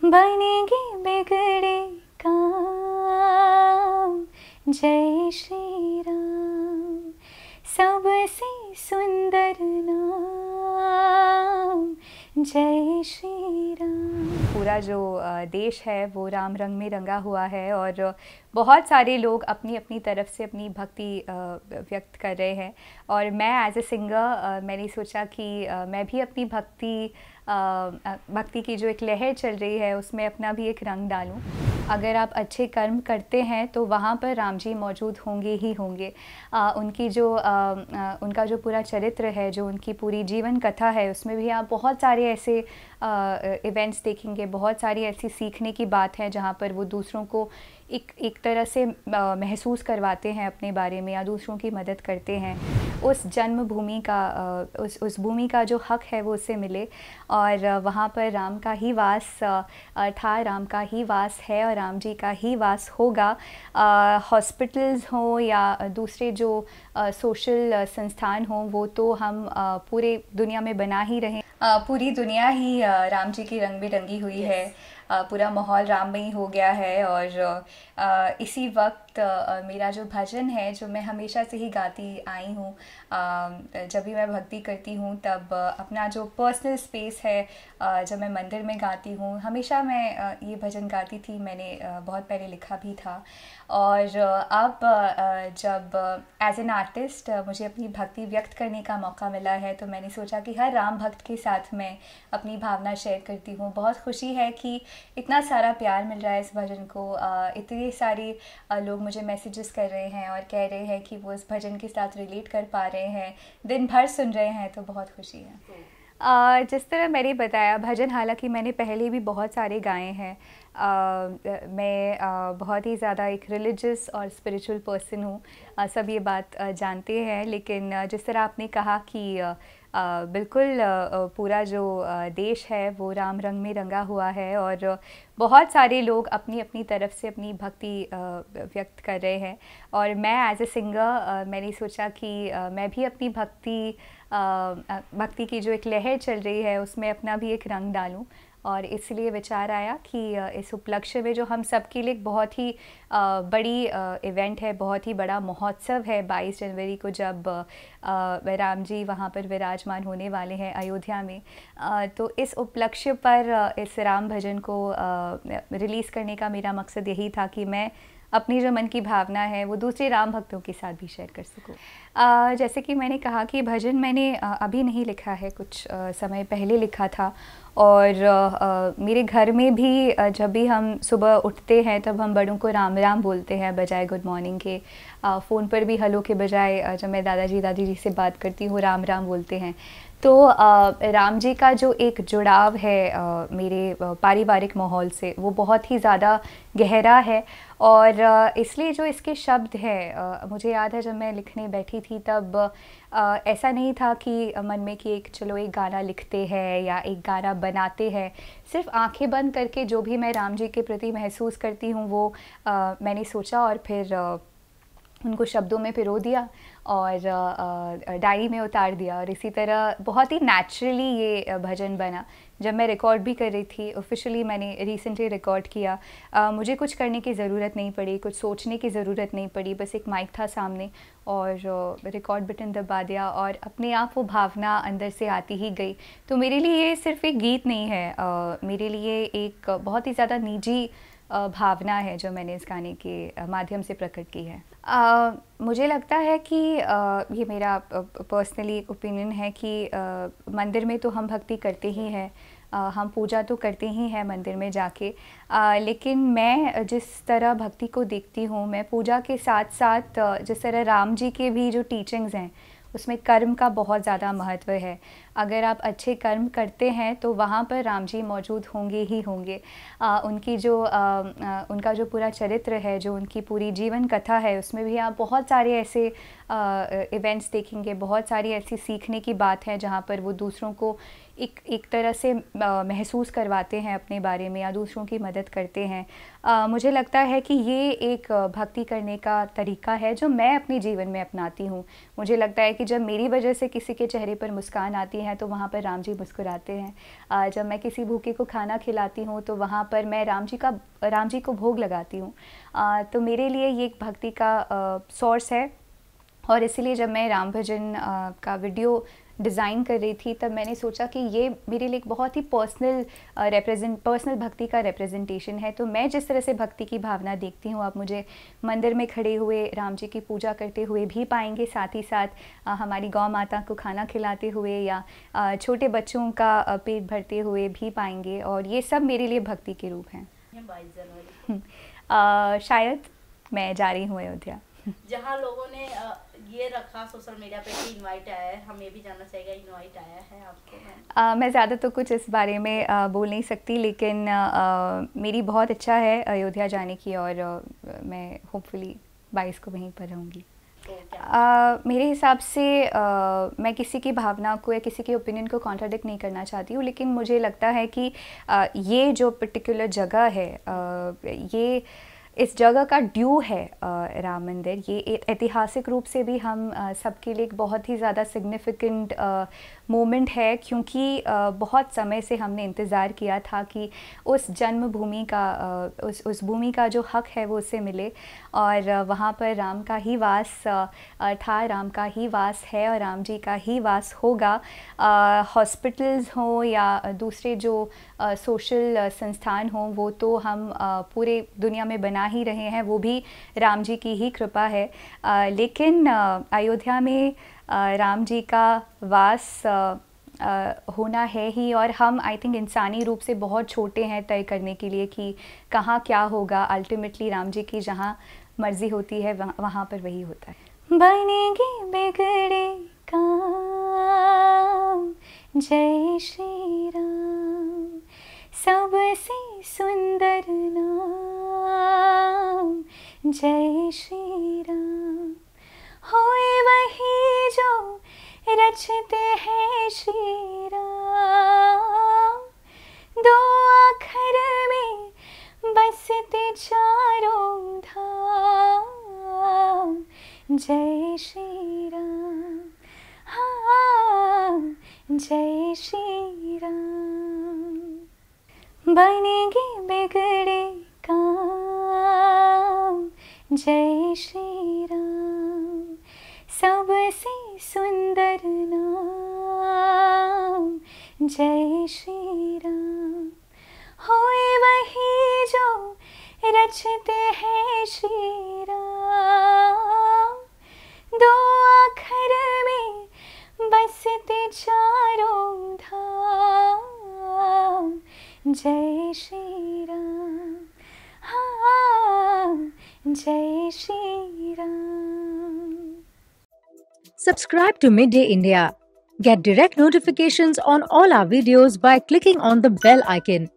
बनेगी बिगड़े काम, जय श्री राम। सबसे सुंदर नाम, जय श्री राम। पूरा जो देश है वो राम रंग में रंगा हुआ है और बहुत सारे लोग अपनी अपनी तरफ से अपनी भक्ति व्यक्त कर रहे हैं। और मैं एज ए सिंगर मैंने सोचा कि मैं भी अपनी भक्ति की जो एक लहर चल रही है उसमें अपना भी एक रंग डालूं। अगर आप अच्छे कर्म करते हैं तो वहाँ पर राम जी मौजूद होंगे ही होंगे। उनका जो पूरा चरित्र है, जो उनकी पूरी जीवन कथा है, उसमें भी आप बहुत सारे ऐसे इवेंट्स देखेंगे, बहुत सारी ऐसी सीखने की बात है जहाँ पर वो दूसरों को एक तरह से महसूस करवाते हैं अपने बारे में या दूसरों की मदद करते हैं। उस जन्मभूमि का उस भूमि का जो हक है वो उससे मिले और वहाँ पर राम का ही वास था, राम का ही वास है और राम जी का ही वास होगा। हॉस्पिटल्स हों या दूसरे जो सोशल संस्थान हों वो तो हम पूरे दुनिया में बना ही रहे। पूरी दुनिया ही राम जी की रंग बिरंगी हुई है। पूरा माहौल राममयी हो गया है और इसी वक्त मेरा जो भजन है जो मैं हमेशा से ही गाती आई हूँ, जब भी मैं भक्ति करती हूँ तब अपना जो पर्सनल स्पेस है, जब मैं मंदिर में गाती हूँ हमेशा मैं ये भजन गाती थी। मैंने बहुत पहले लिखा भी था और अब जब एज एन आर्टिस्ट मुझे अपनी भक्ति व्यक्त करने का मौका मिला है तो मैंने सोचा कि हर राम भक्त के साथ मैं अपनी भावना शेयर करती हूँ। बहुत खुशी है कि इतना सारा प्यार मिल रहा है इस भजन को। इतने सारे लोग मुझे मैसेजेस कर रहे हैं और कह रहे हैं कि वो इस भजन के साथ रिलेट कर पा रहे हैं, दिन भर सुन रहे हैं, तो बहुत खुशी है। जिस तरह मैंने बताया, भजन हालांकि मैंने पहले भी बहुत सारे गाए हैं। मैं बहुत ही ज़्यादा एक रिलीजियस और स्पिरिचुअल पर्सन हूँ, सब ये बात जानते हैं। लेकिन जिस तरह आपने कहा कि बिल्कुल पूरा जो देश है वो राम रंग में रंगा हुआ है और बहुत सारे लोग अपनी अपनी तरफ से अपनी भक्ति व्यक्त कर रहे हैं। और मैं एज ए सिंगर मैंने सोचा कि मैं भी अपनी भक्ति की जो एक लहर चल रही है उसमें अपना भी एक रंग डालूं। और इसलिए विचार आया कि इस उपलक्ष्य में जो हम सब के लिए बहुत ही बड़ी इवेंट है, बहुत ही बड़ा महोत्सव है 22 जनवरी को, जब राम जी वहाँ पर विराजमान होने वाले हैं अयोध्या में। तो इस उपलक्ष्य पर इस राम भजन को रिलीज़ करने का मेरा मकसद यही था कि मैं अपनी जो मन की भावना है वो दूसरे राम भक्तों के साथ भी शेयर कर सकूं। जैसे कि मैंने कहा कि भजन मैंने अभी नहीं लिखा है, कुछ समय पहले लिखा था। और मेरे घर में भी जब भी हम सुबह उठते हैं तब हम बड़ों को राम राम बोलते हैं बजाय गुड मॉर्निंग के। फ़ोन पर भी हेलो के बजाय जब मैं दादाजी दादी जी से बात करती हूँ राम राम बोलते हैं। तो राम जी का जो एक जुड़ाव है मेरे पारिवारिक माहौल से वो बहुत ही ज़्यादा गहरा है। और इसलिए जो इसके शब्द हैं, मुझे याद है जब मैं लिखने बैठी थी तब ऐसा नहीं था कि मन में कि चलो एक गाना लिखते हैं या एक गाना बनाते हैं। सिर्फ आंखें बंद करके जो भी मैं राम जी के प्रति महसूस करती हूँ वो मैंने सोचा और फिर उनको शब्दों में पिरो दिया और डायरी में उतार दिया। और इसी तरह बहुत ही नेचुरली ये भजन बना। जब मैं रिकॉर्ड भी कर रही थी, ऑफिशियली मैंने रिसेंटली रिकॉर्ड किया, मुझे कुछ करने की ज़रूरत नहीं पड़ी, कुछ सोचने की ज़रूरत नहीं पड़ी, बस एक माइक था सामने और रिकॉर्ड बटन दबा दिया और अपने आप वो भावना अंदर से आती ही गई। तो मेरे लिए ये सिर्फ एक गीत नहीं है, मेरे लिए एक बहुत ही ज़्यादा निजी भावना है जो मैंने इस गाने के माध्यम से प्रकट की है। मुझे लगता है कि ये मेरा पर्सनली ओपिनियन है कि मंदिर में तो हम भक्ति करते ही हैं, हम पूजा तो करते ही हैं मंदिर में जाके। लेकिन मैं जिस तरह भक्ति को देखती हूँ, मैं पूजा के साथ साथ जिस तरह राम जी के भी जो टीचिंग्स हैं उसमें कर्म का बहुत ज़्यादा महत्व है। अगर आप अच्छे कर्म करते हैं तो वहाँ पर राम जी मौजूद होंगे ही होंगे। उनका जो पूरा चरित्र है, जो उनकी पूरी जीवन कथा है, उसमें भी आप बहुत सारे ऐसे इवेंट्स देखेंगे, बहुत सारी ऐसी सीखने की बात है जहाँ पर वो दूसरों को एक तरह से महसूस करवाते हैं अपने बारे में या दूसरों की मदद करते हैं, मुझे लगता है कि ये एक भक्ति करने का तरीका है जो मैं अपने जीवन में अपनाती हूँ। मुझे लगता है कि जब मेरी वजह से किसी के चेहरे पर मुस्कान आती है तो वहाँ पर राम जी मुस्कुराते हैं। जब मैं किसी भूखे को खाना खिलाती हूँ तो वहाँ पर मैं राम जी को भोग लगाती हूँ। तो मेरे लिए ये एक भक्ति का सोर्स है। और इसीलिए जब मैं राम भजन का वीडियो डिज़ाइन कर रही थी तब मैंने सोचा कि ये मेरे लिए एक बहुत ही पर्सनल भक्ति का रिप्रेजेंटेशन है। तो मैं जिस तरह से भक्ति की भावना देखती हूँ, आप मुझे मंदिर में खड़े हुए राम जी की पूजा करते हुए भी पाएंगे, साथ ही साथ हमारी गौ माता को खाना खिलाते हुए या छोटे बच्चों का पेट भरते हुए भी पाएंगे, और ये सब मेरे लिए भक्ति के रूप हैं। 22 जनवरी शायद मैं जा रही हूँ अयोध्या, जहाँ लोगों ने ये रखा सोशल मीडिया पे कि इनवाइट आया है, हम ये भी जानना चाहिए इनवाइट आया है आपको? मैं ज़्यादा तो कुछ इस बारे में बोल नहीं सकती, लेकिन मेरी बहुत इच्छा है अयोध्या जाने की, और मैं होपफुली 22 को वहीं पर रहूँगी। मेरे हिसाब से मैं किसी की भावना को या किसी के ओपिनियन को कॉन्ट्राडिक्ट नहीं करना चाहती हूँ, लेकिन मुझे लगता है कि ये जो पर्टिकुलर जगह है, ये इस जगह का ड्यू है राम मंदिर। ये एक ऐतिहासिक रूप से भी हम सबके लिए एक बहुत ही ज़्यादा सिग्निफिकेंट मोमेंट है, क्योंकि बहुत समय से हमने इंतज़ार किया था कि उस जन्मभूमि का उस भूमि का जो हक है वो उससे मिले, और वहाँ पर राम का ही वास था, राम का ही वास है और राम जी का ही वास होगा। हॉस्पिटल्स हों या दूसरे जो सोशल संस्थान हों, वो तो हम पूरे दुनिया में बना ही रहे हैं, वो भी राम जी की ही कृपा है। लेकिन अयोध्या में राम जी का वास होना है ही, और हम आई थिंक इंसानी रूप से बहुत छोटे हैं तय करने के लिए कि कहाँ क्या होगा। अल्टीमेटली राम जी की जहाँ मर्ज़ी होती है वहाँ पर वही होता है। बनेगी बिगड़े काम जय श्री राम, सबसे सुंदर नाम जय श्री राम, होए वही जो रचते हैं श्री राम, दो अक्षर में बसते चारों धाम जय श्री राम, हाँ जय श्री राम। बनेगी बिगड़े काम जय श्री राम, सबसे सुंदर नाम जय श्री राम, होए वही जो रचते हैं श्री राम, दो अक्षर में बसते चारों धाम जय श्री राम, हाँ जय Shri Ram. Subscribe to Midday India. Get direct notifications on all our videos by clicking on the bell icon.